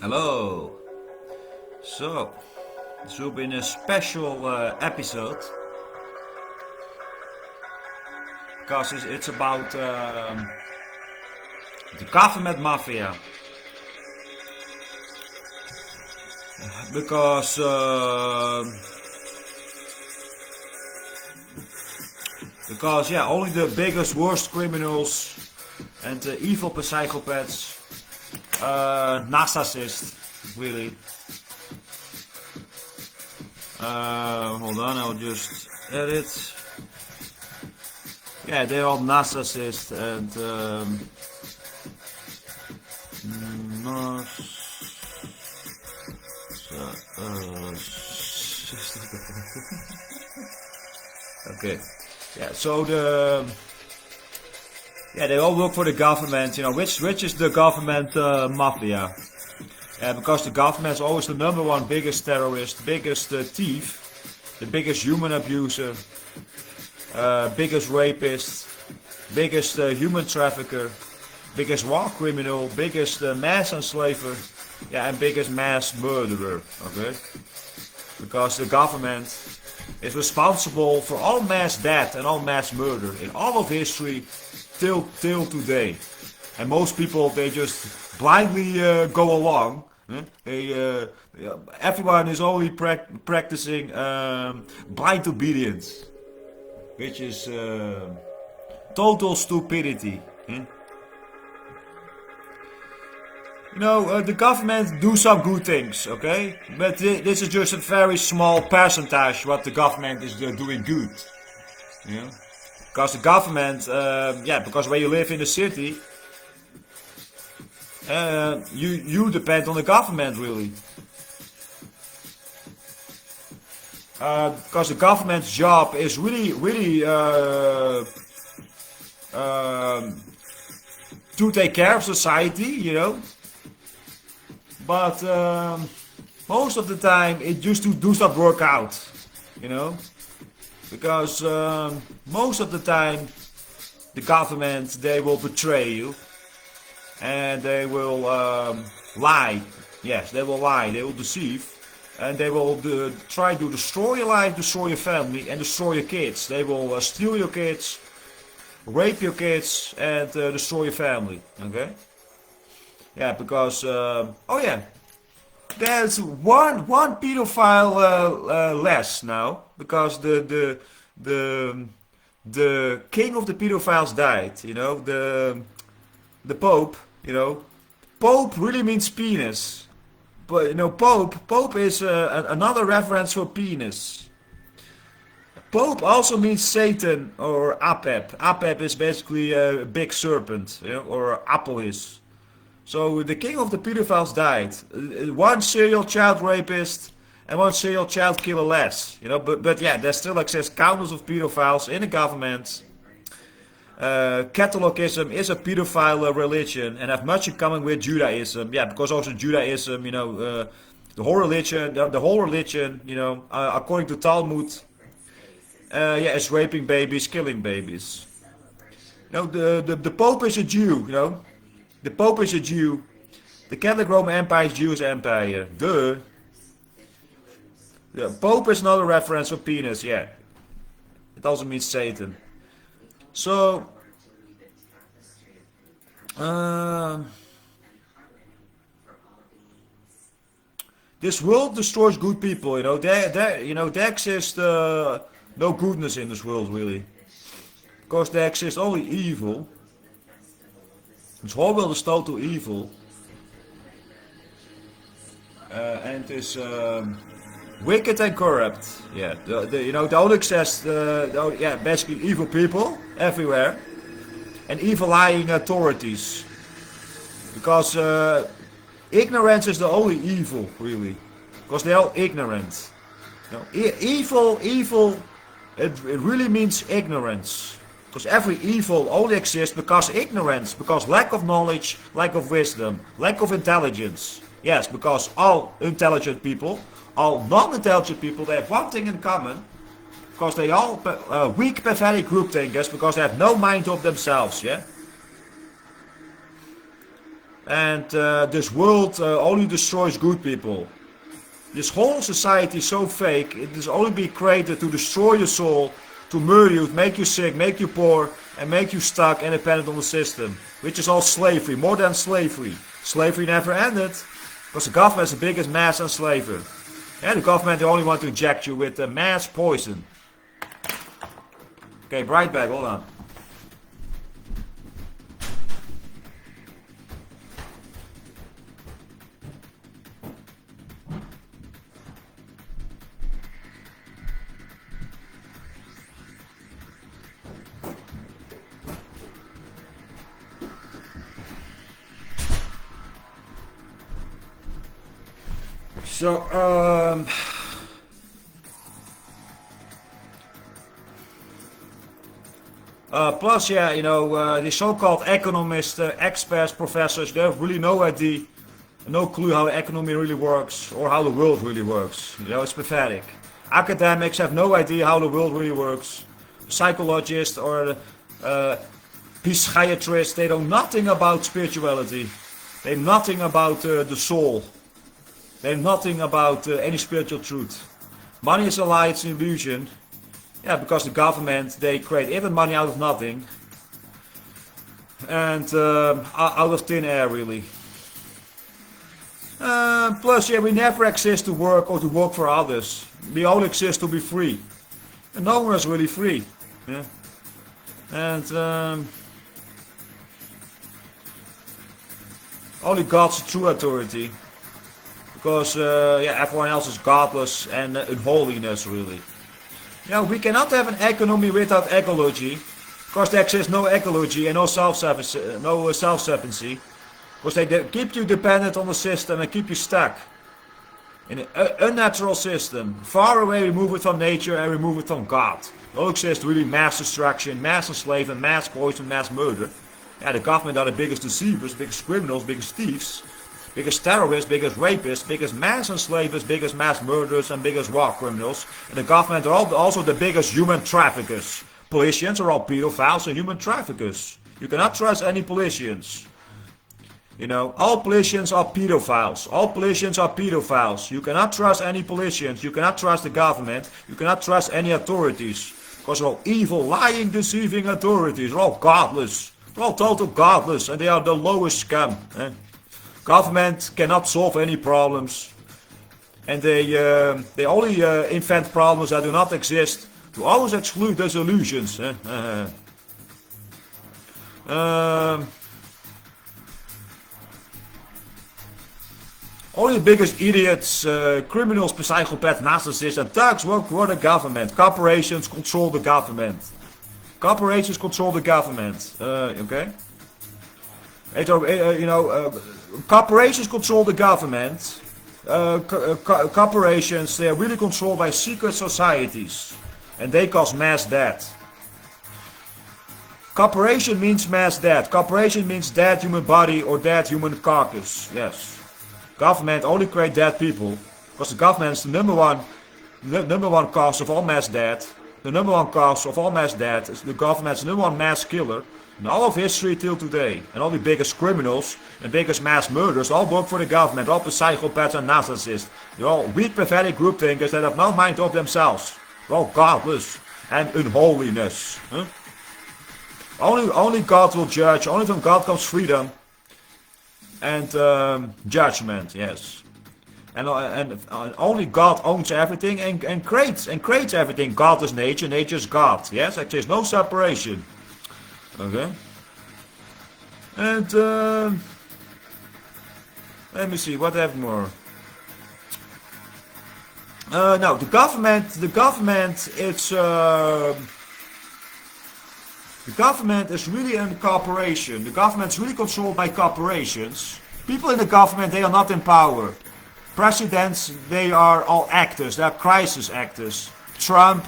Hello. So, this will be a special episode because it's about the government mafia. Because yeah, only the biggest, worst criminals and evil psychopaths, narcissists, really. Hold on, I'll just edit. Yeah, they're all narcissists and okay. Yeah, so they all work for the government. You know, which is the government mafia? Because the government is always the number one biggest terrorist, biggest thief, the biggest human abuser, biggest rapist, biggest human-trafficker, biggest war criminal, biggest mass-enslaver, yeah, and biggest mass murderer. Okay, because the government is responsible for all mass death and all mass murder in all of history till today. And most people, they just blindly go along. Everyone is only practicing blind obedience, which is total stupidity. You know, the government do some good things, okay? But this is just a very small percentage what the government is doing good. You know? Because the government, because when you live in the city, you depend on the government, really. Because the government's job is really to take care of society, you know. But most of the time it used to do not work out, you know. Because most of the time the government, they will betray you. And they will lie. Yes, they will lie. They will deceive. And they will try to destroy your life, destroy your family, and destroy your kids. They will steal your kids, rape your kids, and destroy your family. Okay? Yeah, because there's one pedophile less now, because the king of the pedophiles died. You know, the Pope. You know, Pope really means penis, but you know, Pope is another reference for penis. Pope also means Satan or Apep. Apep is basically a big serpent, you know, or Apolis. So the king of the pedophiles died. One serial child rapist and one serial child killer less. You know, but yeah, there still exists countless of pedophiles in the government. Catholicism is a pedophile religion and have much in common with Judaism. Yeah, because also Judaism, you know, the whole religion, you know, according to Talmud, is raping babies, killing babies. You know, the Pope is a Jew. You know, the Pope is a Jew. The Catholic Roman Empire is Jewish empire. Duh. The Pope is another reference for penis. Yeah, it also means Satan. So, this world destroys good people. You know, there exists no goodness in this world, really, because there exists only evil. This whole world is total evil, and is wicked and corrupt. Yeah, you know, don't exist. Basically evil people everywhere, and evil lying authorities. Because ignorance is the only evil, really. Because they're all ignorant. You know, evil, it really means ignorance. Because every evil only exists because ignorance, because lack of knowledge, lack of wisdom, lack of intelligence. Yes, because all intelligent people, all non-intelligent people, they have one thing in common. Because they all weak, pathetic group thinkers, because they have no mind of themselves, yeah? And this world only destroys good people. This whole society is so fake. It is only be created to destroy your soul, to murder you, to make you sick, make you poor, and make you stuck and dependent on the system. Which is all slavery, more than slavery. Slavery never ended, because the government is the biggest mass enslaver. And the government, they only want to inject you with mass poison. Okay, right back, hold on. So, plus, yeah, you know, the so-called economists, experts, professors, they have really no idea, no clue how the economy really works or how the world really works. You know, it's pathetic. Academics have no idea how the world really works. Psychologists or psychiatrists, they know nothing about spirituality. They know nothing about the soul. They know nothing about any spiritual truth. Money is a lie, it's an illusion. Yeah, because the government, they create even money out of nothing. And out of thin air, really. Plus, yeah, we never exist to work or to work for others. We only exist to be free. And no one is really free. Yeah. And only God's true authority. Because yeah, everyone else is godless and unholiness, really. You know, we cannot have an economy without ecology. Because there exists no ecology and no self-sufficiency. Because they keep you dependent on the system and keep you stuck. In an unnatural system. Far away, remove it from nature and remove it from God. It all exists really mass destruction, mass enslavement, mass poison, mass murder. Yeah, the government are the biggest deceivers, biggest criminals, biggest thieves. Biggest terrorists, biggest rapists, biggest mass enslavers, biggest mass murderers and biggest war criminals. And the government are also the biggest human traffickers. Politicians are all pedophiles and human traffickers. You cannot trust any politicians. You know, all politicians are pedophiles. All politicians are pedophiles. You cannot trust any politicians. You cannot trust the government. You cannot trust any authorities. Because they're all evil, lying, deceiving authorities. They're all godless. They're all total godless. And they are the lowest scum. Government cannot solve any problems, and they only invent problems that do not exist to always exclude the solutions. Only the biggest idiots, criminals, psychopaths, narcissists, and thugs work for the government. Corporations control the government. Corporations control the government. Okay. You know, corporations control the government. Corporations, they are really controlled by secret societies. And they cause mass death. Corporation means mass death. Corporation means dead human body or dead human carcass. Yes. Government only create dead people. Because the government is the number one cause of all mass death. The number one cause of all mass death is the government's number one mass killer. In all of history till today, and all the biggest criminals and biggest mass murderers all work for the government, all the psychopaths and narcissists. They're all weak, pathetic group thinkers that have no mind of themselves. They're all godless and unholiness. Huh? Only God will judge, only from God comes freedom and judgment, yes. And only God owns everything and creates everything. God is nature, nature is God. Yes, there is no separation. Okay. And let me see what I have more. No, the government is really a corporation. The government is really controlled by corporations. People in the government, they are not in power. Presidents, they are all actors. They are crisis actors. Trump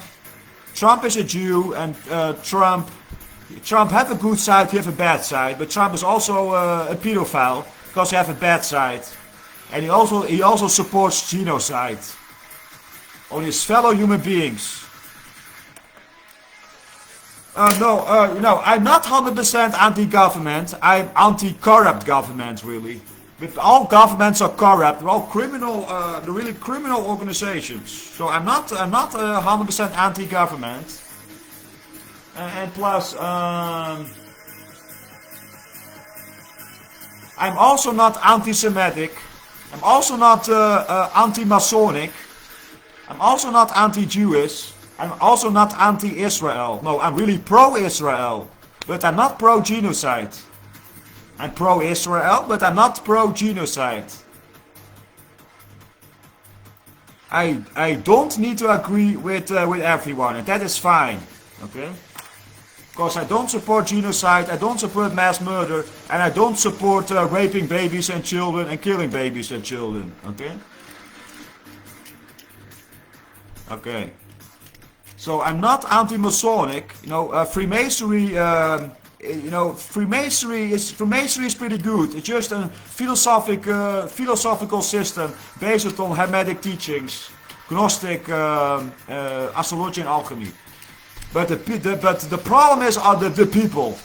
is a Jew, and Trump have a good side, he have a bad side, but Trump is also a pedophile because he have a bad side, and he also supports genocide on his fellow human beings. No, I'm not 100% anti-government. I'm anti-corrupt government, really. But all governments are corrupt. They're all criminal. They're really criminal organizations. So I'm not 100% anti-government. And plus, I'm also not anti-Semitic. I'm also not anti-Masonic. I'm also not anti-Jewish. I'm also not anti-Israel. No, I'm really pro-Israel. But I'm not pro-genocide. I'm pro-Israel, but I'm not pro-genocide. I don't need to agree with everyone, and that is fine. Okay? Because I don't support genocide, I don't support mass murder, and I don't support raping babies and children and killing babies and children. Okay? Okay. So I'm not anti-Masonic. Freemasonry. Freemasonry is pretty good. It's just a philosophical system based on Hermetic teachings, Gnostic, astrology, and alchemy. But the problem are the people.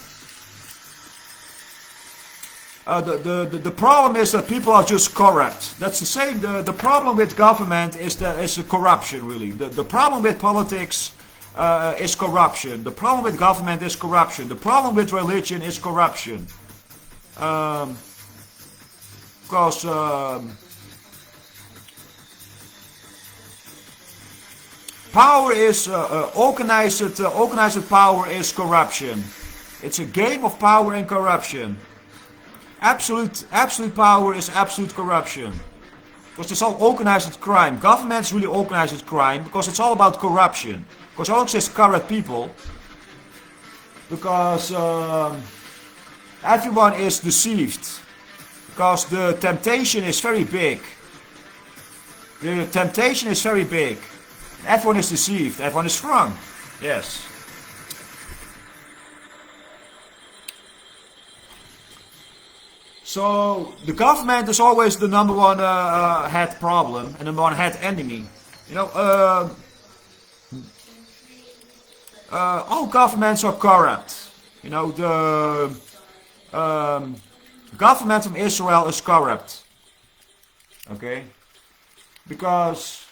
The problem is that people are just corrupt. That's the same. The problem with government is the corruption, really. The problem with politics is corruption. The problem with government is corruption. The problem with religion is corruption. Because power is organized power is corruption. It's a game of power and corruption. Absolute power is absolute corruption. Because it's all organized crime. Government's really organized crime because it's all about corruption. Because all exists corrupt people. Because everyone is deceived. Because the temptation is very big. The temptation is very big. Everyone is deceived. Everyone is wrong. Yes. So the government is always the number one head problem and the number one head enemy. All governments are corrupt. The government from Israel is corrupt. Okay? Because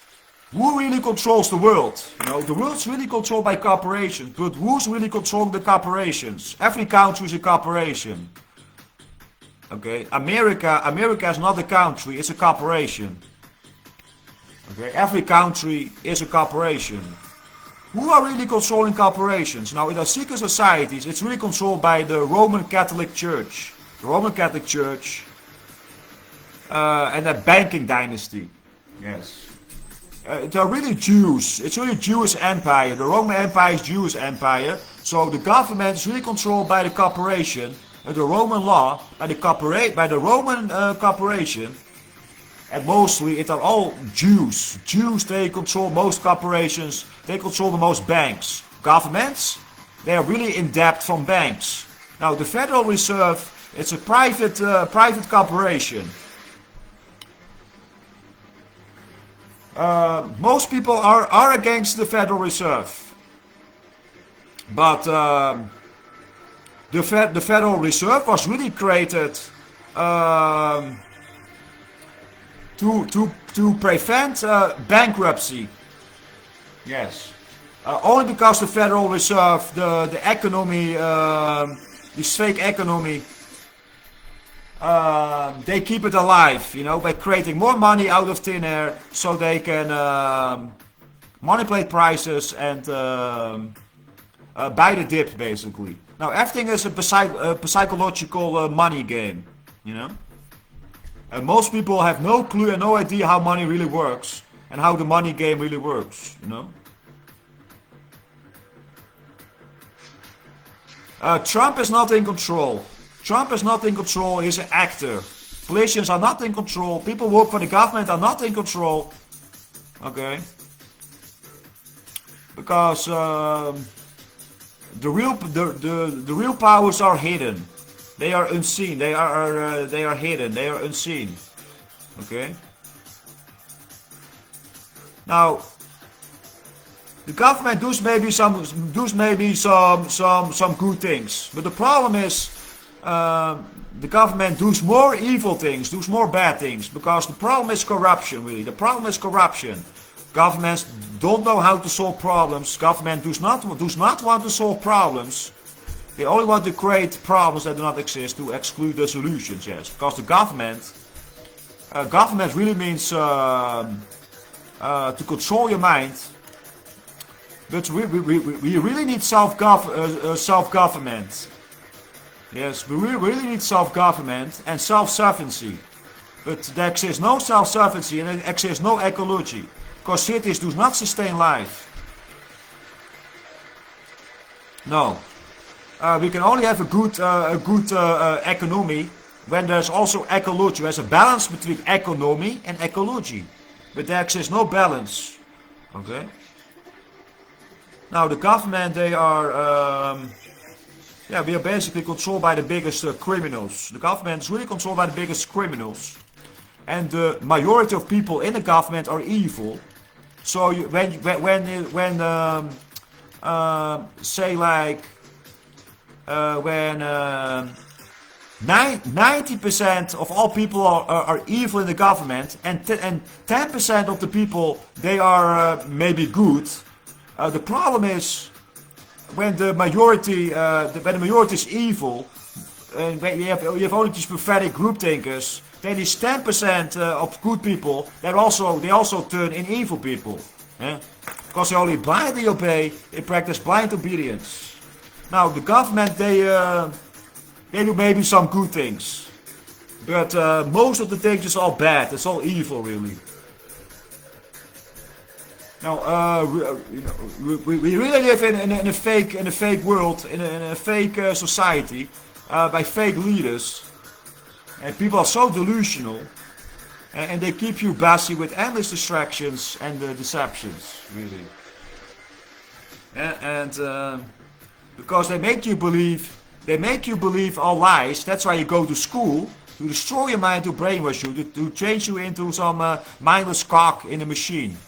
who really controls the world? The world's really controlled by corporations, but who's really controlling the corporations? Every country is a corporation. Okay, America is not a country, it's a corporation. Okay, every country is a corporation. Who are really controlling corporations? Now, in our secret societies, it's really controlled by the Roman Catholic Church. The Roman Catholic Church and the banking dynasty. Yes. They're really Jews. It's really Jewish empire. The Roman Empire is Jewish empire. So the government is really controlled by the corporation. The Roman law, by the Roman corporation, and mostly it are all Jews. Jews, they control most corporations, they control the most banks. Governments, they are really in debt from banks. Now the Federal Reserve, it's a private corporation. Most people are against the Federal Reserve. But the Federal Reserve was really created to prevent bankruptcy. Yes. Only because the Federal Reserve, the economy, this fake economy, they keep it alive, by creating more money out of thin air, so they can manipulate prices and buy the dip, basically. Now everything is a psychological money game, And most people have no clue and no idea how money really works and how the money game really works, Trump is not in control. Trump is not in control, he's an actor. Politicians are not in control, people who work for the government are not in control. Okay? Because the real powers are hidden. They are unseen. They are hidden. They are unseen. Okay. Now, The government does maybe some good things, but the problem is the government does more evil things, does more bad things, because the problem is corruption. Really, the problem is corruption. Governments don't know how to solve problems. Government does not want to solve problems. They only want to create problems that do not exist to exclude the solutions. Yes, because the government really means to control your mind. But we really need self-government. Yes, we really need self-government and self-sufficiency. But there exists no self-sufficiency and there exists no ecology. Because cities do not sustain life. No. We can only have a good economy when there's also ecology. There's a balance between economy and ecology. But there exists no balance. Okay? Now the government, they are, we are basically controlled by the biggest criminals. The government is really controlled by the biggest criminals. And the majority of people in the government are evil. So when say like, when 90% of all people are evil in the government, and 10% of the people, they are maybe good. The problem is when the majority is evil, and when you have only these pathetic group thinkers, then these 10% of good people, they also turn in evil people, because they only blindly obey, they practice blind obedience. Now the government, they do maybe some good things, but most of the things is all bad. It's all evil, really. Now, we really live in a fake world, in a fake society, by fake leaders, and people are so delusional, and they keep you busy with endless distractions and deceptions, really. And because they make you believe all lies. That's why you go to school, to destroy your mind, to brainwash you, to change you into some mindless cock in a machine.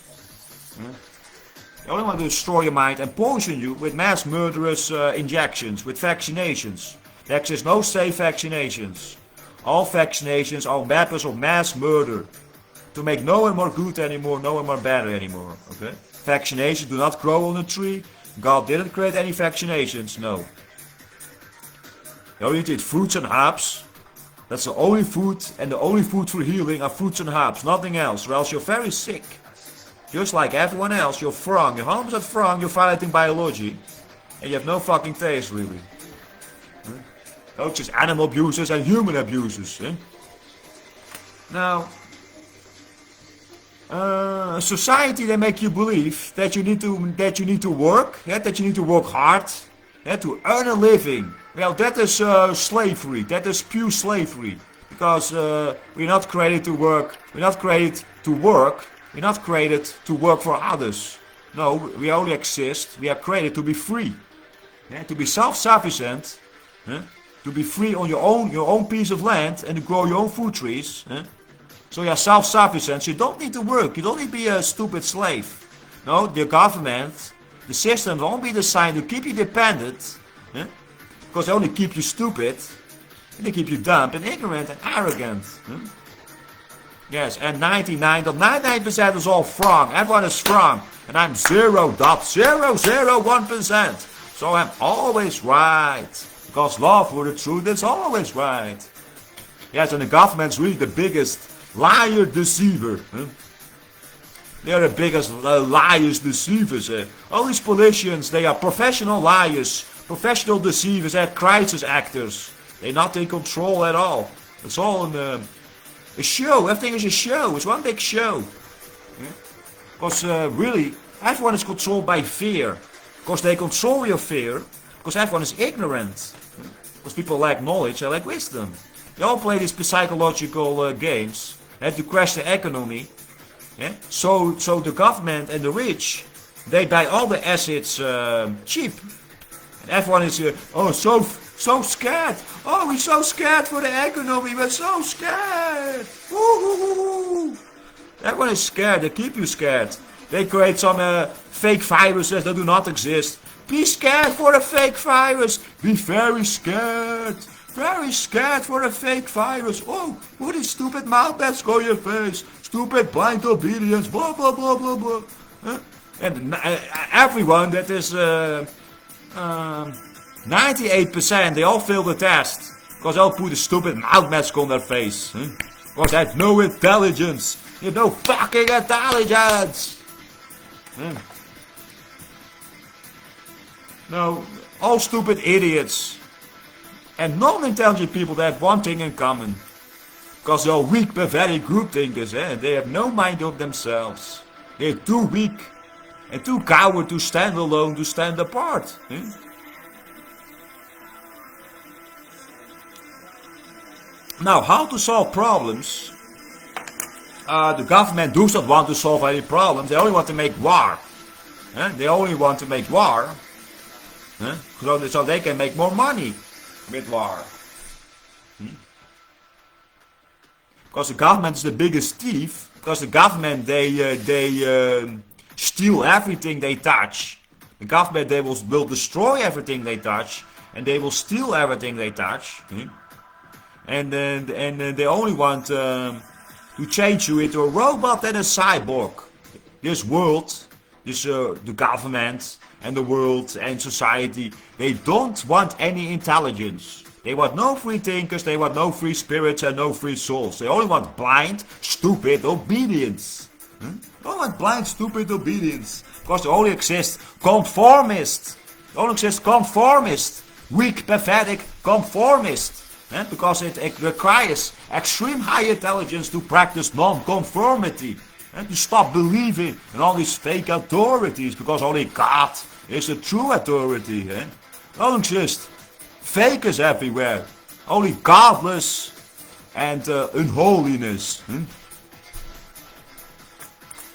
They only want to destroy your mind and poison you with mass murderous injections, with vaccinations. There exists no safe vaccinations. All vaccinations are weapons of mass murder, to make no one more good anymore, no one more better anymore. Okay? Vaccinations do not grow on a tree. God didn't create any vaccinations, no. You only need fruits and herbs. That's the only food, and the only food for healing are fruits and herbs, nothing else, or else you're very sick. Just like everyone else, you're wrong, you're 100% wrong, you're violating biology, and you have no fucking taste, really. Oh, it's just animal abusers and human abusers. Now, society, they make you believe that you need to work, that you need to work hard, to earn a living. Well, that is slavery. That is pure slavery, because we're not created to work. We're not created to work. We're not created to work for others. No, we only exist. We are created to be free, to be self-sufficient, to be free on your own piece of land and to grow your own food trees. So you're self-sufficient. So you don't need to work. You don't need to be a stupid slave. No, the government, the system won't be designed to keep you dependent, because they only keep you stupid, and they keep you dumb and ignorant and arrogant. Yes, and 99.99% is all wrong. Everyone is wrong, and I'm 0.001%. So I'm always right, because love for the truth is always right. Yes, and the government's really the biggest liar deceiver. They're the biggest liars, deceivers. All these politicians, they are professional liars, professional deceivers, they're crisis actors. They're not in control at all. It's all a show. Everything is a show. It's one big show. Because really, everyone is controlled by fear. Because they control your fear. Because everyone is ignorant. Because people lack knowledge, they lack wisdom. They all play these psychological games to crash the economy. So the government and the rich, they buy all the assets cheap. And everyone is so scared. Oh, we're so scared for the economy. We're so scared. Woo-hoo-hoo-hoo. Everyone is scared. They keep you scared. They create some fake viruses that do not exist. Be scared for a fake virus. Be very scared. Very scared for a fake virus. Oh, what is stupid mouth mask on your face? Stupid blind obedience. Blah, blah, blah, blah, blah. And everyone that is 98%, they all fail the test. Because they'll put a stupid mouth mask on their face. Because they have no intelligence. You have no fucking intelligence. No, all stupid idiots. And non-intelligent people that have one thing in common. Because they're weak, pathetic group thinkers. They have no mind of themselves. They're too weak and too coward to stand alone, to stand apart. Now, how to solve problems? The government does not want to solve any problems. They only want to make war. They only want to make war. So they can make more money with war. Because the government is the biggest thief. Because the government, they steal everything they touch. The government, they will destroy everything they touch. And they will steal everything they touch. And they only want to change you into a robot and a cyborg. This world, the government and the world and society, they don't want any intelligence. They want no free thinkers, they want no free spirits and no free souls. They only want blind, stupid obedience. They only want blind, stupid obedience. Because there only exists conformists. There only exists conformists. Weak, pathetic conformists. Because it requires extreme high intelligence to practice non-conformity. And to stop believing in all these fake authorities. Because only God is the true authority. Don't exist fakers everywhere. Only godless and unholiness.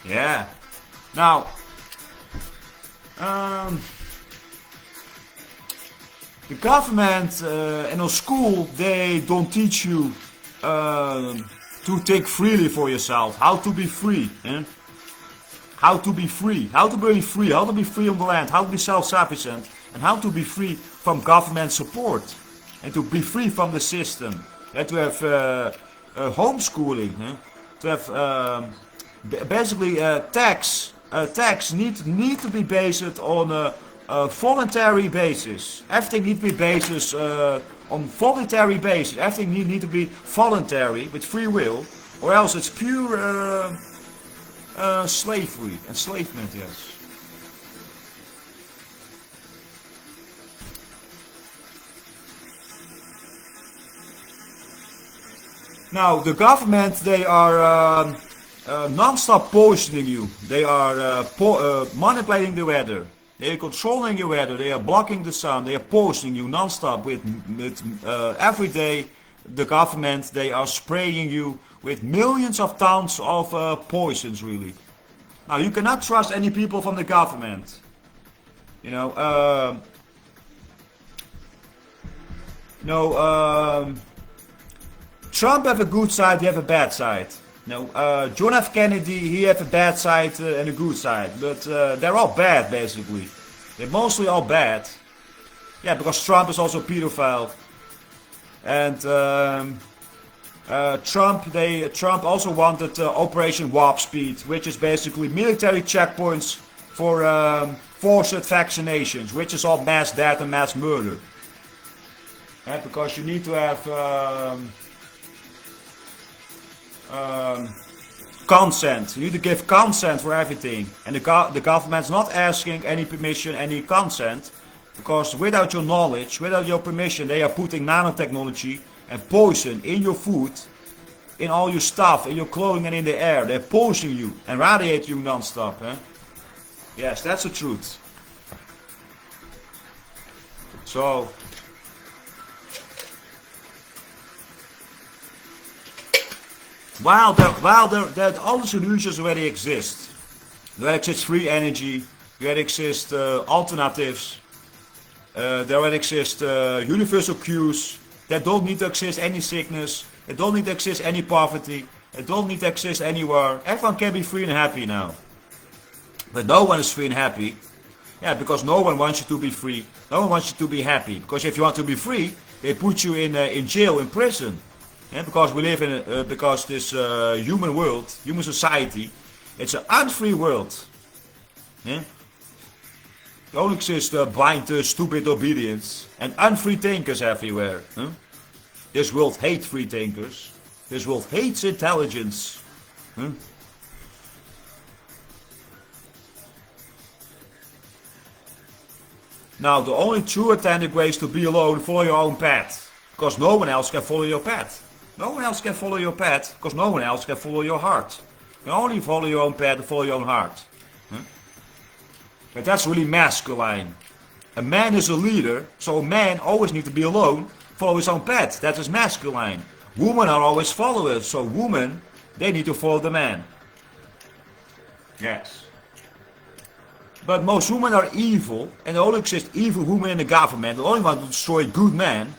Yeah. Now, the government and our school, they don't teach you to think freely for yourself. How to be free. How to be free. How to be free. How to be free on the land. How to be self-sufficient. And how to be free from government support. And to be free from the system. And to have homeschooling. To have basically tax need to be based on a voluntary basis. Everything needs to be based on voluntary basis. Everything need to be voluntary with free will, or else it's pure slavery, enslavement. Yes. Now the government, they are non-stop poisoning you. They are manipulating the weather. They are controlling your weather. They are blocking the sun. They are poisoning you non-stop with every day. The government, they are spraying you with millions of tons of poisons. Really. Now you cannot trust any people from the government. You know. Trump have a good side. He have a bad side. No, John F. Kennedy, he have a bad side and a good side, but they're all bad basically. They're mostly all bad. Yeah, because Trump is also a pedophile, and Trump also wanted Operation Warp Speed, which is basically military checkpoints for forced vaccinations, which is all mass death and mass murder. And because you need to have consent. You need to give consent for everything, and the government's not asking any permission, any consent, because without your knowledge, without your permission, they are putting nanotechnology and poison in your food, in all your stuff, in your clothing and in the air. They're poisoning you and radiating you non-stop. Yes, that's the truth. So while all the solutions already exist, there exists free energy, there exist alternatives, there already exist universal cues, there don't need to exist any sickness, there don't need to exist any poverty, there don't need to exist any war. Everyone can be free and happy now. but no one is free and happy. Yeah, because no one wants you to be free. No one wants you to be happy. Because if you want to be free, they put you in jail, in prison. Yeah, because we live in because this human world, human society, it's an unfree world. Yeah? It only exists blind, stupid obedience and unfree thinkers everywhere. Huh? This world hates free thinkers. This world hates intelligence. Huh? Now, the only true authentic way is to be alone and follow your own path. Because no one else can follow your path. No one else can follow your path, because no one else can follow your heart. You can only follow your own path and follow your own heart. But that's really masculine. A man is a leader, so a man always needs to be alone, follow his own path. That is masculine. Women are always followers, so women, they need to follow the man. Yes. But most women are evil, and there only exist evil women in the government. They only want to destroy good men,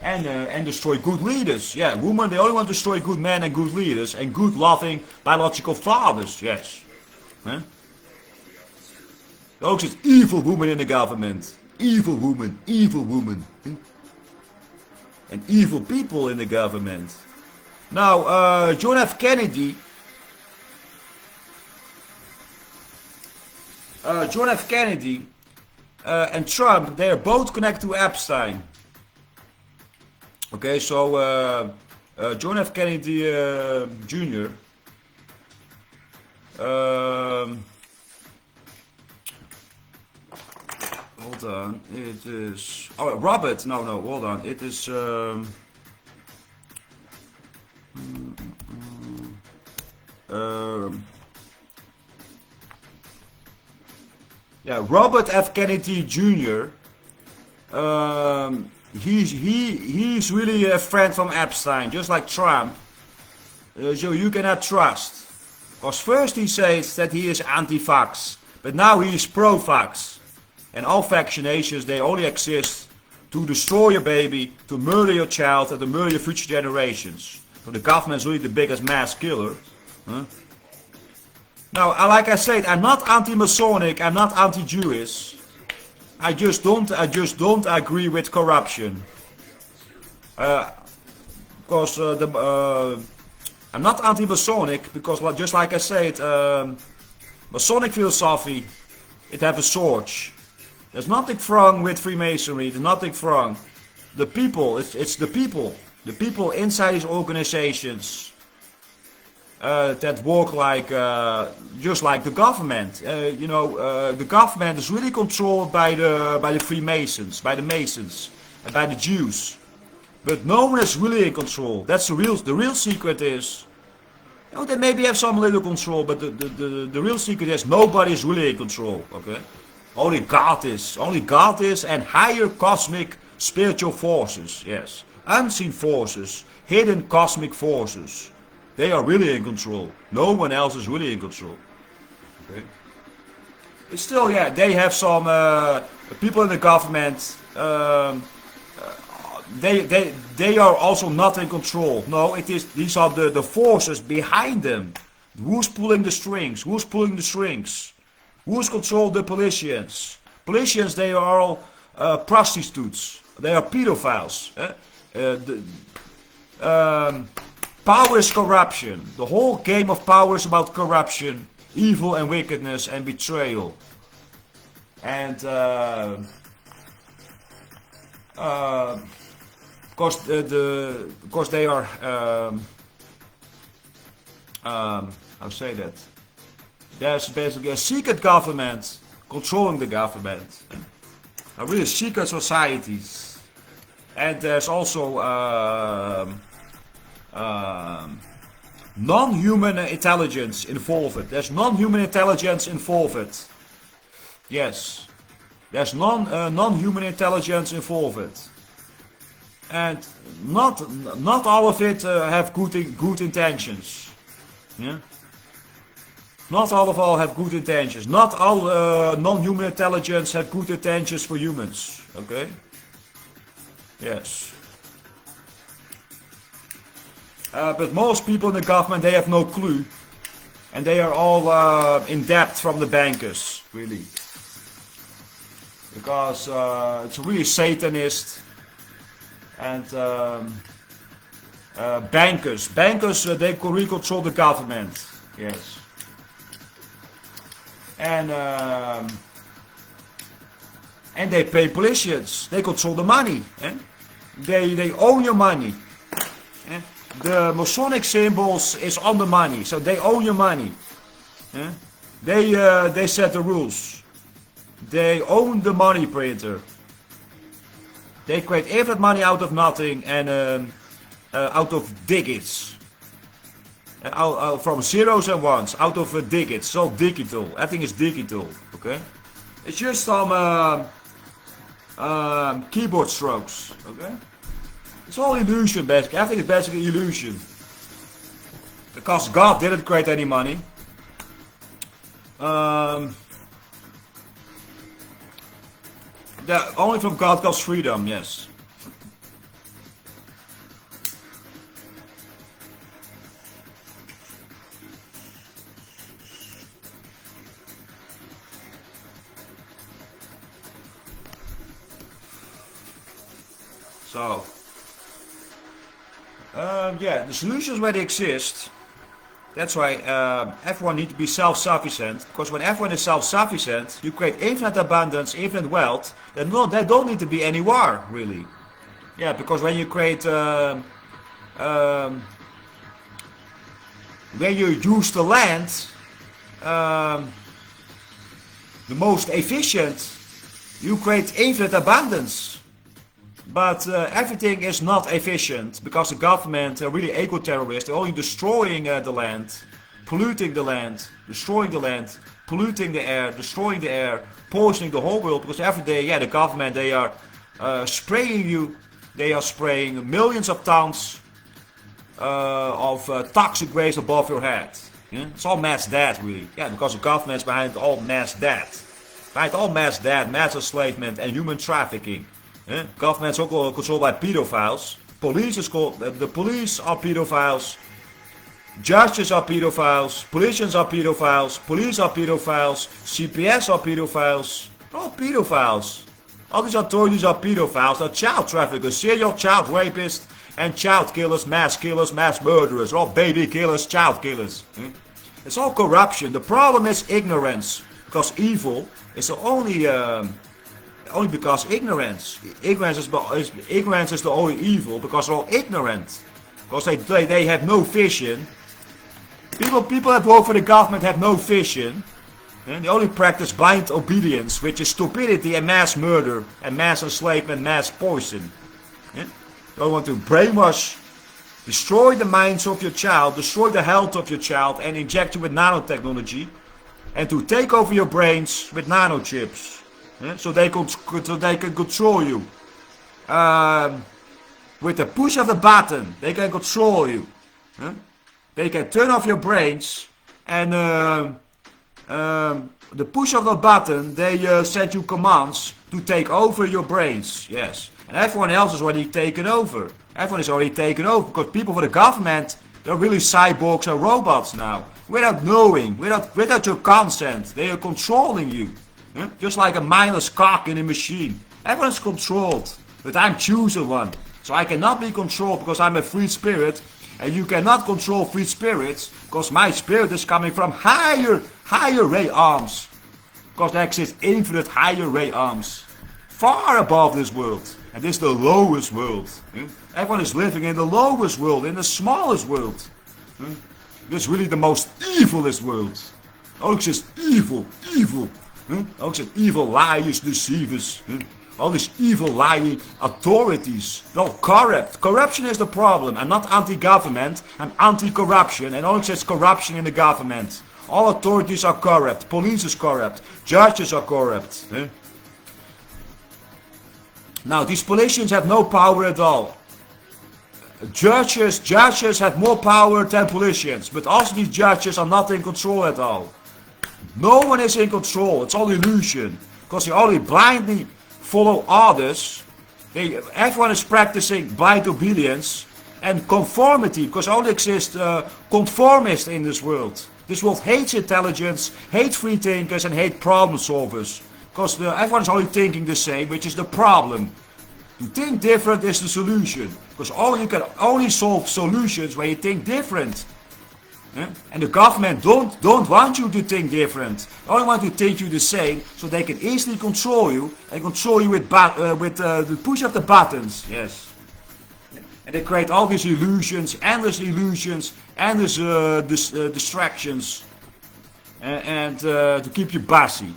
and destroy good leaders. Yeah, women, they only want to destroy good men and good leaders, and good loving biological fathers. Yes. There only exist evil women in the government. Evil women, and evil people in the government. Now, John F. Kennedy. John F. Kennedy and Trump, they are both connected to Epstein. Okay, so John F. Kennedy Jr. Hold on, it is... Oh, Robert, no, hold on. It is... yeah, Robert F. Kennedy Jr. He's really a friend from Epstein, just like Trump. So you cannot trust. Because first he says that he is anti-vax, but now he is pro-vax. And all vaccinations, they only exist to destroy your baby, to murder your child, and to murder your future generations. So the government is really the biggest mass killer. Huh? Now, like I said, I'm not anti-Masonic, I'm not anti-Jewish. I just don't agree with corruption. Because I'm not anti-Masonic, because just like I said, Masonic philosophy, it has a sword. There's nothing wrong with Freemasonry, there's nothing wrong. The people, it's the people. The people inside these organizations. That work like just like the government. The government is really controlled by the Freemasons, by the Masons, and by the Jews. But no one is really in control. That's the real secret is. They maybe have some little control, but the real secret is nobody is really in control. Okay, only God is, and higher cosmic spiritual forces. Yes, unseen forces, hidden cosmic forces. They are really in control. No one else is really in control. Okay. But still, yeah, they have some people in the government. They are also not in control. No, these are the forces behind them. Who's pulling the strings? Who's pulling the strings? Who's control the politicians? Politicians, they are all prostitutes. They are pedophiles. Power is corruption. The whole game of power is about corruption, evil and wickedness and betrayal. And because they are how say that? There's basically a secret government controlling the government. Really secret societies. And there's also non-human intelligence involved. There's non-human intelligence involved. Yes, there's non-human intelligence involved, and not all of it have good intentions. Yeah. Not all have good intentions. Not all non-human intelligence have good intentions for humans. Okay. Yes. But most people in the government, they have no clue. And they are all in debt from the bankers, really. Because it's really Satanist. And bankers, they really control the government. Yes. And they pay politicians. They control the money. Eh? They own your money. Eh? The Masonic symbols is on the money, so they own your money. Eh? They set the rules. They own the money printer. They create infinite money out of nothing and out of digits. From zeros and ones, out of digits. It's all digital. Everything is digital. Okay, it's just some keyboard strokes. Okay, it's all illusion basically. Everything is basically illusion. Because God didn't create any money. Only from God comes freedom. Yes. So, yeah, the solutions where they exist. That's why everyone needs to be self-sufficient. Because when everyone is self-sufficient, you create infinite abundance, infinite wealth. Then there don't need to be any war, really. Yeah, because when you create, when you use the land, the most efficient, you create infinite abundance. But everything is not efficient because the government are really eco-terrorists. They're only destroying the land, polluting the land, destroying the land, polluting the air, destroying the air, poisoning the whole world. Because every day, yeah, the government, they are spraying you. They are spraying millions of tons of toxic waste above your head. Yeah? It's all mass death, really. Yeah, because the government is behind all mass death. Behind all mass death, mass enslavement and human trafficking. Yeah? Government is also controlled by pedophiles. Police is called, the police are pedophiles. Judges are pedophiles. Politicians are pedophiles. Police are pedophiles. CPS are pedophiles. They're all pedophiles. All these authorities are pedophiles. They're child traffickers, serial child rapists, and child killers, mass murderers. All baby killers, child killers. Yeah? It's all corruption. The problem is ignorance. Because evil is the only because ignorance. Ignorance is the only evil because they're all ignorant. Because they have no vision. People that work for the government have no vision. And they only practice blind obedience, which is stupidity and mass murder and mass enslavement, mass poison. Yeah? They want to brainwash, destroy the minds of your child, destroy the health of your child, and inject you with nanotechnology, and to take over your brains with nanochips. Yeah, so they can control you. With the push of a button, they can control you. Yeah? They can turn off your brains, and the push of the button, they send you commands to take over your brains. Yes, and everyone else is already taken over. Everyone is already taken over because people for the government, they're really cyborgs and robots now. Without knowing, without your consent, they are controlling you. Yeah? Just like a mindless cock in a machine. Everyone's controlled, but I'm chosen one. So I cannot be controlled because I'm a free spirit. And you cannot control free spirits because my spirit is coming from higher ray arms. Because there exist infinite higher ray arms. Far above this world. And this is the lowest world. Yeah? Everyone is living in the lowest world, in the smallest world. Yeah? This is really the most evilest world. All exists evil. All exists evil liars, deceivers. All these evil lying authorities. They're all corrupt. Corruption is the problem. I'm not anti-government. I'm anti-corruption. And all exists corruption in the government. All authorities are corrupt. Police is corrupt. Judges are corrupt. Now, these politicians have no power at all. Judges have more power than politicians. But also these judges are not in control at all. No one is in control. It's all illusion. Because they only blindly follow orders. Everyone is practicing blind obedience and conformity. Because only exists conformists in this world. This world hates intelligence, hates free thinkers, and hates problem solvers. Because everyone is only thinking the same, which is the problem. To think different is the solution. Because you can only solve solutions when you think different. Yeah? And the government don't want you to think different. They only want to think you the same, so they can easily control you and control you with the push of the buttons. Yes. And they create all these illusions, endless distractions, and to keep you busy,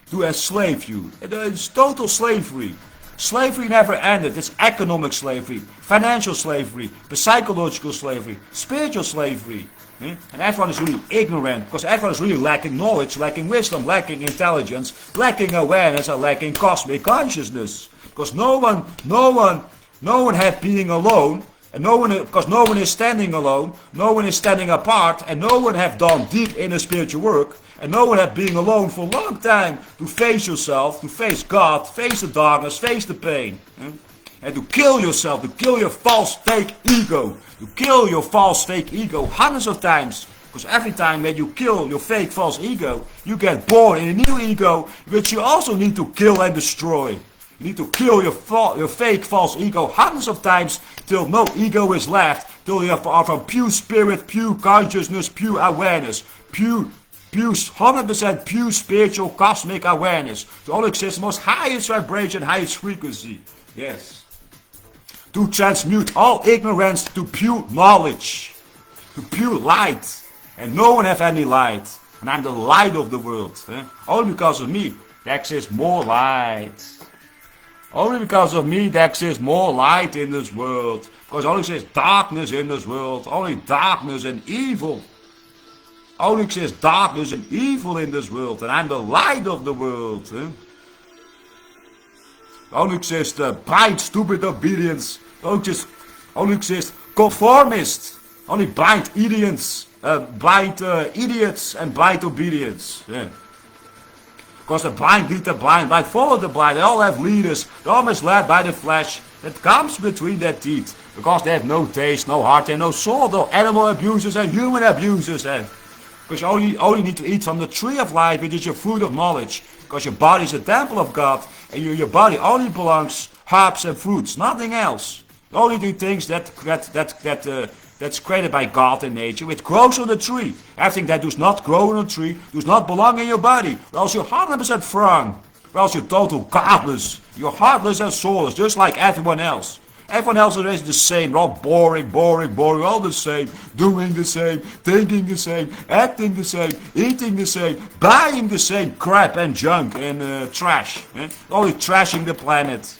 to enslave you. It's total slavery. Slavery never ended. It's economic slavery, financial slavery, psychological slavery, spiritual slavery. And everyone is really ignorant, because everyone is really lacking knowledge, lacking wisdom, lacking intelligence, lacking awareness, and lacking cosmic consciousness. Because no one has being alone, and because no one is standing alone, no one is standing apart, and no one have done deep inner spiritual work, and no one have been alone for a long time to face yourself, to face God, face the darkness, face the pain. And to kill yourself, to kill your false fake ego, to kill your false fake ego hundreds of times. Because every time that you kill your fake false ego, you get born in a new ego, which you also need to kill and destroy. You need to kill your fake false ego hundreds of times till no ego is left, till you are from pure spirit, pure consciousness, pure awareness, pure 100% pure spiritual cosmic awareness. To all exists most highest vibration, highest frequency. Yes. To transmute all ignorance to pure knowledge, to pure light. And no one have any light. And I'm the light of the world. Only because of me, there exists more light. Only because of me, there exists more light in this world. Because only exists darkness in this world. Only darkness and evil. Only exists darkness and evil in this world. And I'm the light of the world. Only exists blind, stupid obedience. Only exists conformists. Only blind idiots. Idiots and blind obedience. Yeah. Because the blind lead the blind, blind follow the blind. They all have leaders. They're all misled by the flesh that comes between their teeth. Because they have no taste, no heart, and no soul. They're animal abusers and human abusers. Because you only need to eat from the tree of life, which is your fruit of knowledge. Because your body is a temple of God, and your body only belongs herbs and fruits, nothing else. You only do things that's created by God and nature, which grows on the tree. Everything that does not grow on a tree does not belong in your body. Or else you're 100% wrong. Or else you're total godless. You're heartless and soulless, just like everyone else. Everyone else is the same. They're all boring, all the same. Doing the same, thinking the same, acting the same, eating the same, buying the same crap and junk and trash. Only trashing the planet.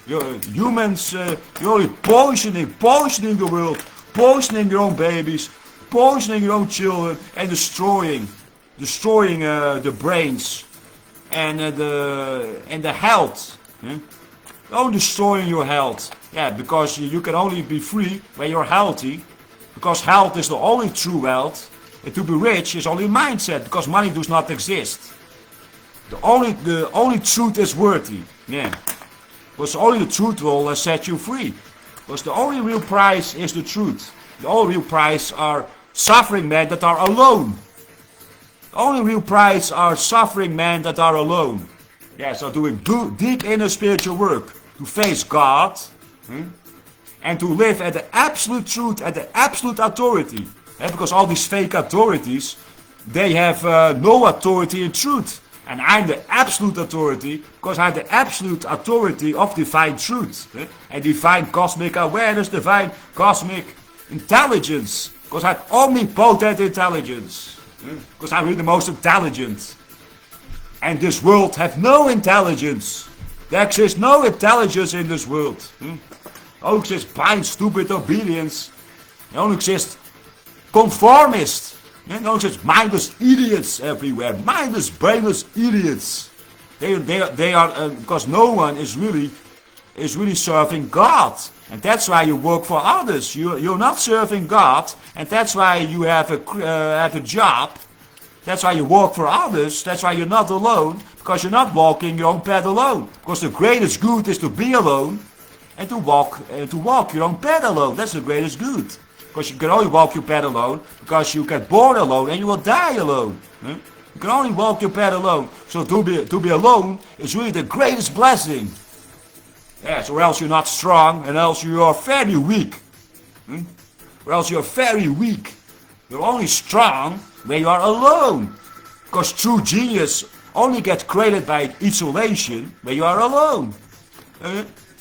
Humans, you're only poisoning the world. Poisoning your own babies, poisoning your own children, and destroying the brains and the health. Only destroying your health. Yeah, because you can only be free when you're healthy. Because health is the only true wealth. And to be rich is only mindset. Because money does not exist. The only truth is worthy. Yeah. Because only the truth will set you free. Because the only real price is the truth. The only real price are suffering men that are alone. The only real price are suffering men that are alone. Yeah, so doing deep inner spiritual work to face God and to live at the absolute truth, at the absolute authority. Because all these fake authorities, they have no authority in truth. And I'm the absolute authority, because I have the absolute authority of divine truth. And divine cosmic awareness, divine cosmic intelligence. Because I have omnipotent intelligence. Because I'm really the most intelligent. And this world has no intelligence. There exists no intelligence in this world. Only exists blind, stupid obedience. There only exists conformists. There only exists mindless idiots everywhere. Mindless, brainless idiots. They are because no one is really serving God. And that's why you work for others. You're not serving God. And that's why you have a job. That's why you work for others. That's why you're not alone. Because you're not walking your own path alone. Because the greatest good is to be alone. And to walk your own path alone. That's the greatest good. Because you can only walk your path alone, because you get born alone and you will die alone. You can only walk your path alone. So to be alone is really the greatest blessing. Yes, or else you're not strong, and else you are very weak. Or else you're very weak. You're only strong when you are alone. Because true genius only gets created by isolation when you are alone.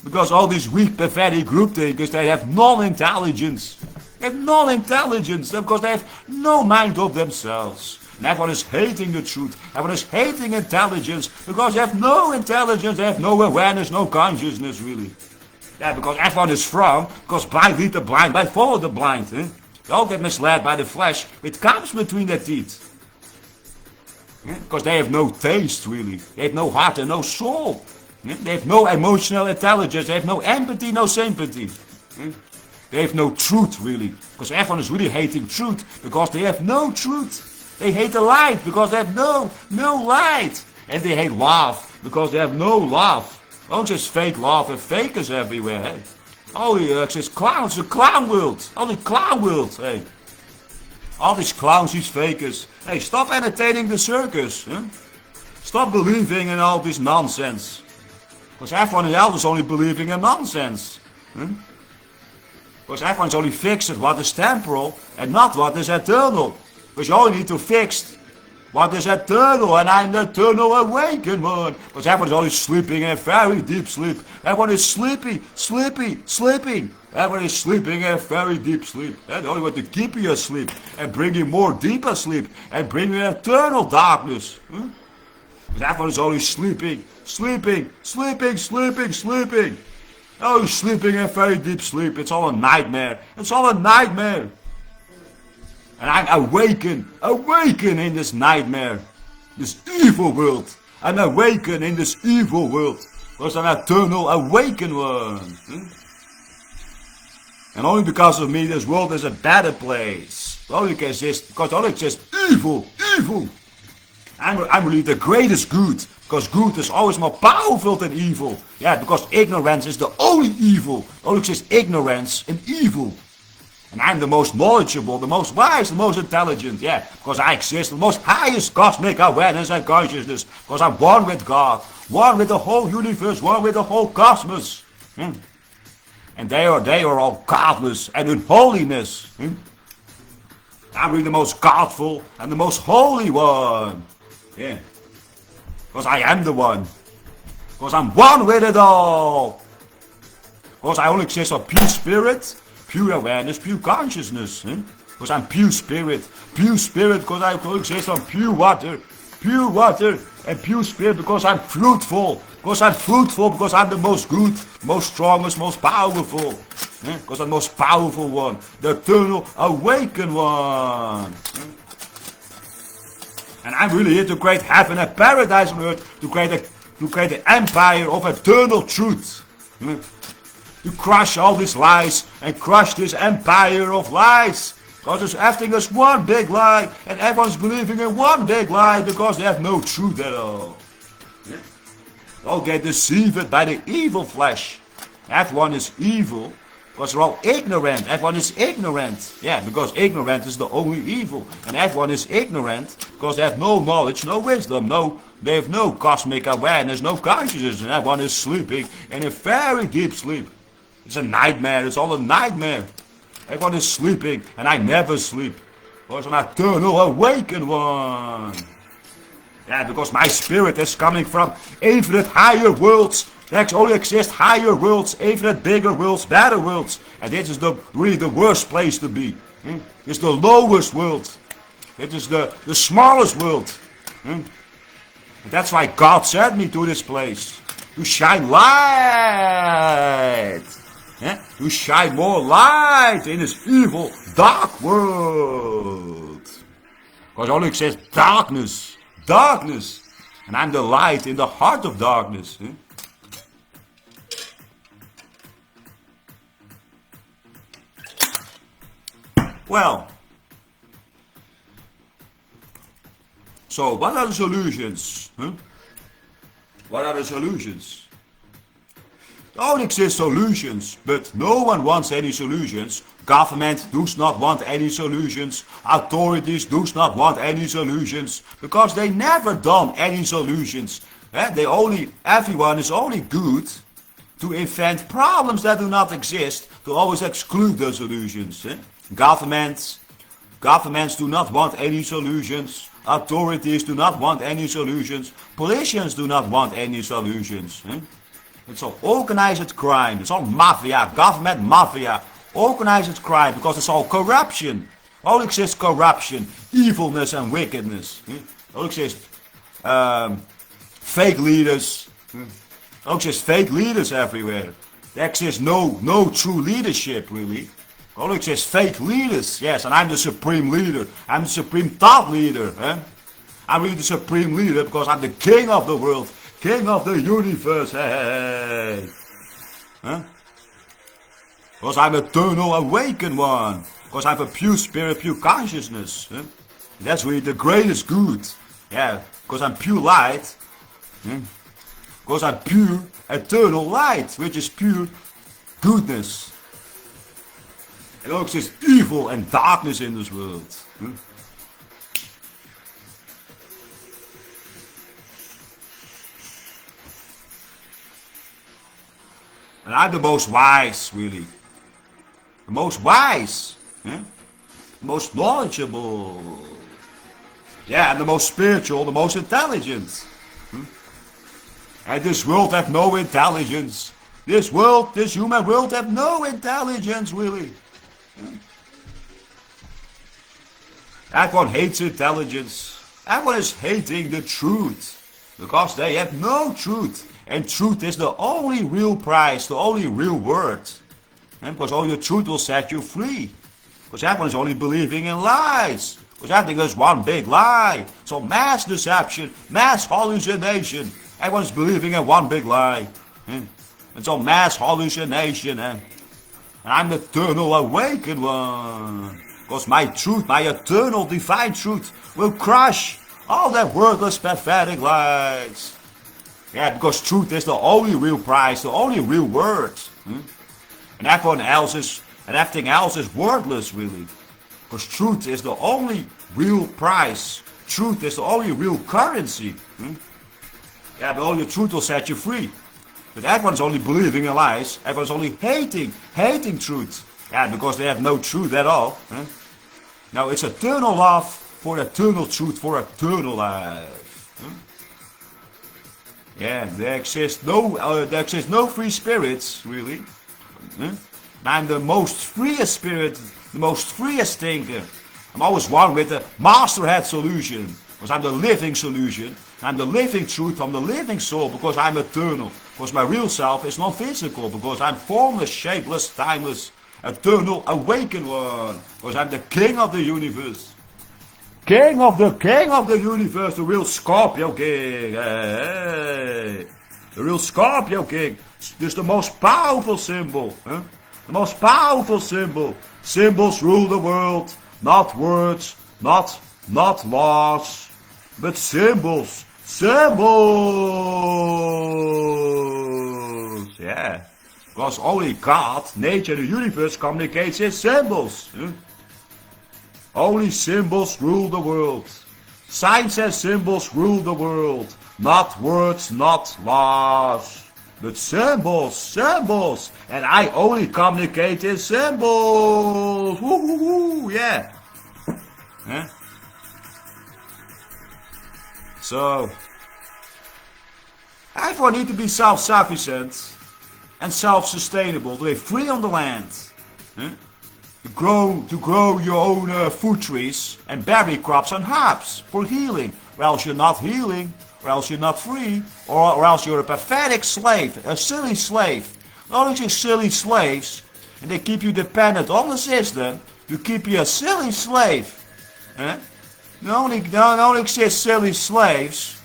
Because all these weak, pathetic group thinkers, they have non-intelligence. They have non-intelligence because they have no mind of themselves. And everyone is hating the truth. Everyone is hating intelligence because they have no intelligence, they have no awareness, no consciousness really. Yeah, because everyone is wrong, because blind lead the blind, blind follow the blind. They all get misled by the flesh, which comes between their teeth. Because they have no taste really. They have no heart and no soul. They have no emotional intelligence, they have no empathy, no sympathy. They have no truth really. Because everyone is really hating truth, because they have no truth. They hate the light because they have no light. And they hate love because they have no love. Don't just fake love and fakers everywhere. Hey. Only just clowns, the clown world. Only clown world. Hey. All these clowns, these fakers. Hey, stop entertaining the circus. Huh? Stop believing in all this nonsense. Because everyone else is only believing in nonsense. Because everyone's only fixed at what is temporal and not what is eternal. Because you only need to fix what is eternal, and I'm the eternal awakened one. Because everyone is only sleeping in a very deep sleep. Everyone is sleeping. Everyone is sleeping in a very deep sleep. And they only want to keep you asleep and bring you more deeper sleep and bring you eternal darkness. Because everyone is only sleeping. Oh, you're sleeping in a very deep sleep. It's all a nightmare. It's all a nightmare. And I'm awakened in this nightmare, this evil world. I'm awakened in this evil world, because I'm an eternal awakened one. And only because of me, this world is a better place. It only exists because it only exists evil. I'm really the greatest good, because good is always more powerful than evil. Yeah, because ignorance is the only evil. Only exists ignorance and evil. And I'm the most knowledgeable, the most wise, the most intelligent, yeah, because I exist in the most highest cosmic awareness and consciousness, because I'm one with God, one with the whole universe, one with the whole cosmos. And they are all godless and in holiness. I'm really the most godful and the most holy one. Yeah, because I am the one, because I'm one with it all, because I only exist on pure spirit, pure awareness, pure consciousness. Because I'm pure spirit because I exist on pure water and pure spirit because I'm fruitful. Because I'm the most good, most strongest, most powerful. Because I'm the most powerful one, the eternal awakened one. And I'm really here to create heaven and paradise on earth, to create the empire of eternal truth. To crush all these lies and crush this empire of lies. Because everything is one big lie, and everyone's believing in one big lie because they have no truth at all. They all get deceived by the evil flesh. Everyone is evil because they're all ignorant. Everyone is ignorant. Yeah, because ignorant is the only evil. And everyone is ignorant because they have no knowledge, no wisdom, they have no cosmic awareness, no consciousness, and everyone is sleeping in a very deep sleep. It's a nightmare, it's all a nightmare. Everyone is sleeping, and I never sleep. Because I'm an eternal awakened one. Yeah, because my spirit is coming from infinite higher worlds. There only exist higher worlds, infinite bigger worlds, better worlds. And this is really the worst place to be. It's the lowest world. It is the smallest world. That's why God sent me to this place. To shine light. To shine more light in this evil, dark world. Because only exists darkness. And I'm the light in the heart of darkness. Well, so what are the solutions? What are the solutions? Don't exist solutions, but no one wants any solutions. Government does not want any solutions. Authorities does not want any solutions, because they never done any solutions. Everyone is only good to invent problems that do not exist, to always exclude the solutions. Governments do not want any solutions. Authorities do not want any solutions. Politicians do not want any solutions. It's all organized crime. It's all mafia, government mafia. Organized crime, because it's all corruption. All exists corruption, evilness and wickedness. All exists fake leaders. All exists fake leaders everywhere. There exists no true leadership, really. All exists fake leaders. Yes, and I'm the supreme leader. I'm the supreme thought leader. I'm really the supreme leader because I'm the king of the world. King of the universe. Hey. Because I'm eternal awakened one. Because I have a pure spirit, pure consciousness. That's really the greatest good. Yeah, because I'm pure light. Because I'm pure eternal light, which is pure goodness. And there exists evil and darkness in this world. And I'm the most wise, really. The most wise. The most knowledgeable. Yeah, and the most spiritual, the most intelligent. And this world have no intelligence. This human world have no intelligence, really. Everyone hates intelligence. Everyone is hating the truth. Because they have no truth. And truth is the only real prize, the only real word. And because only the truth will set you free. Because everyone is only believing in lies. Because everything is one big lie. So mass deception, mass hallucination. Everyone's believing in one big lie. It's all mass hallucination. And I'm the eternal awakened one. Because my truth, my eternal divine truth, will crush all that worthless, pathetic lies. Yeah, because truth is the only real prize, the only real word. And everything else is worthless, really. Because truth is the only real prize. Truth is the only real currency. Yeah, but only the truth will set you free. But everyone's only believing in lies. Everyone's only hating truth. Yeah, because they have no truth at all. Now it's eternal love for eternal truth, for eternal life. Yeah, there exists no free spirits, really. I'm the most freest spirit, the most freest thinker. I'm always one with the masterhead solution, because I'm the living solution. I'm the living truth from the living soul, because I'm eternal. Because my real self is non-physical, because I'm formless, shapeless, timeless, eternal, awakened one. Because I'm the king of the universe. King of the universe, the real Scorpio King. Hey. The real Scorpio King. This is the most powerful symbol. The most powerful symbol. Symbols rule the world. Not words, not laws, but symbols. Symbols. Yeah. Because only God, nature, the universe communicates in symbols. Only symbols rule the world. Signs and symbols rule the world. Not words, not laws, but symbols. And I only communicate in symbols. Woo, yeah. So, everyone needs to be self-sufficient and self-sustainable, to be free on the land. To grow your own food trees and berry crops and herbs for healing. Or else you're not healing, or else you're not free, or else you're a pathetic slave, a silly slave. Not only silly slaves, and they keep you dependent on the system, to keep you a silly slave. Don't exist silly slaves.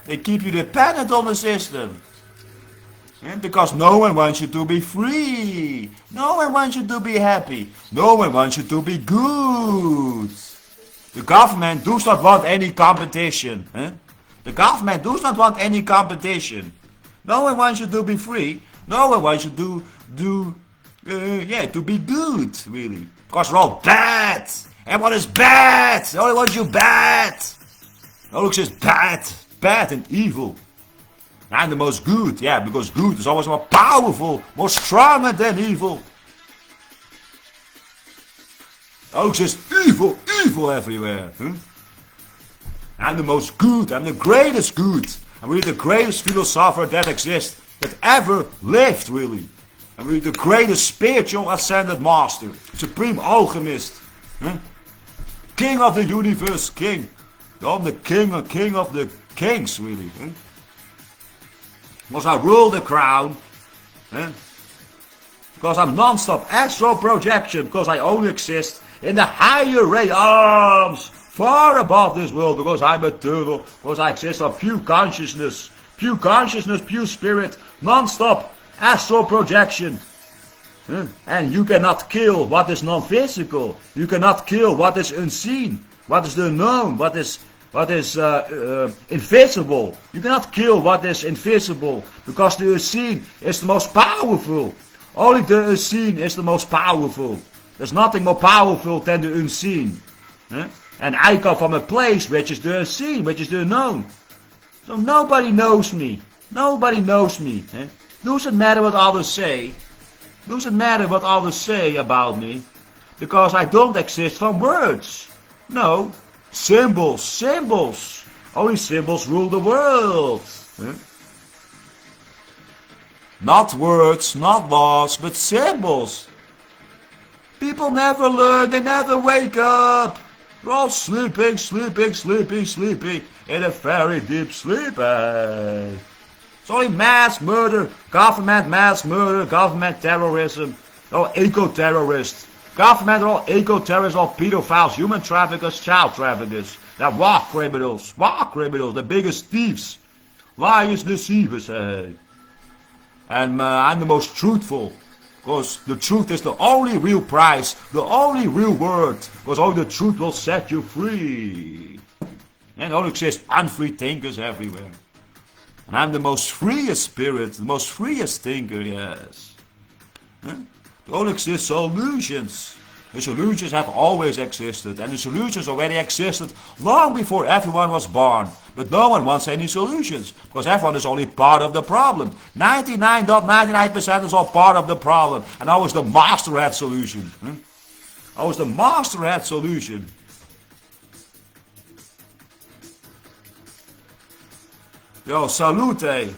They keep you dependent on the system. Because no one wants you to be free. No one wants you to be happy. No one wants you to be good. The government does not want any competition. The government does not want any competition. No one wants you to be free. No one wants you to be good, really. Because we're all bad. Everyone is bad. They only want you bad. Always is bad. Bad and evil. I'm the most good. Yeah, because good is always more powerful, more stronger than evil. Always is evil, evil everywhere. Huh? I'm the most good. I'm the greatest good. I'm really the greatest philosopher that exists, that ever lived, really. I'm really the greatest spiritual ascended master, supreme alchemist, huh? King of the universe, king. I'm the king of the kings, really. Huh? Because I rule the crown. Huh? Because I'm non-stop astral projection, because I only exist in the higher realms, far above this world, because I'm eternal, because I exist of pure consciousness, pure spirit, non-stop astral projection. And you cannot kill what is non-physical. You cannot kill what is unseen, what is the unknown, what is invisible. You cannot kill what is invisible, because the unseen is the most powerful. Only the unseen is the most powerful. There's nothing more powerful than the unseen. And I come from a place which is the unseen, which is the unknown. So nobody knows me. Nobody knows me. Doesn't matter what others say. Doesn't matter what others say about me. Because I don't exist from words. No. Symbols, symbols. Only symbols rule the world. Not words, not laws, but symbols. People never learn, they never wake up. They're all sleeping in a very deep sleep. It's only mass murder, government mass murder, government terrorism, all eco-terrorists. Government are all eco-terrorists, all pedophiles, human traffickers, child traffickers. They're war criminals, the biggest thieves, liars, deceivers. And I'm the most truthful. Because the truth is the only real prize, the only real word. Because only the truth will set you free. And only exist unfree thinkers everywhere. And I'm the most freest spirit, the most freest thinker, yes. There only exist solutions. The solutions have always existed. And the solutions already existed long before everyone was born. But no one wants any solutions. Because everyone is only part of the problem. 99.99% is all part of the problem. And always the master had solution. Always the master had solution. Yo, salute.